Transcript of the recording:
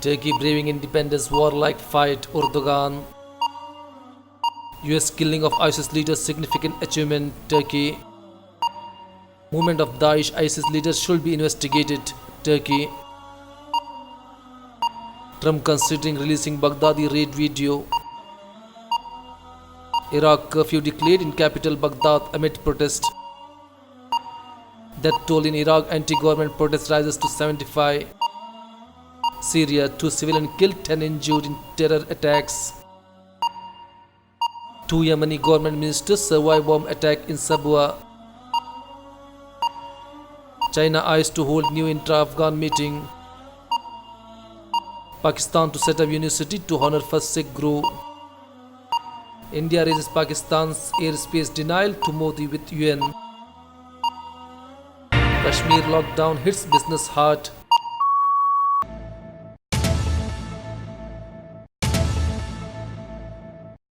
Turkey braving independence war-like fight. Erdogan. US killing of ISIS leaders significant achievement. Turkey. Movement of Daesh ISIS leaders should be investigated. Turkey. Trump considering releasing Baghdadi raid video. Iraq curfew declared in capital Baghdad amid protest. Death toll in Iraq anti-government protest rises to 75. Syria, 2 civilians killed, 10 injured in terror attacks. 2 Yemeni government ministers survive bomb attack in Sabwa. China eyes to hold new intra-Afghan meeting. Pakistan to set up university to honor first Sikh guru. India raises Pakistan's airspace denial to Modi with UN. Kashmir lockdown hits business hard.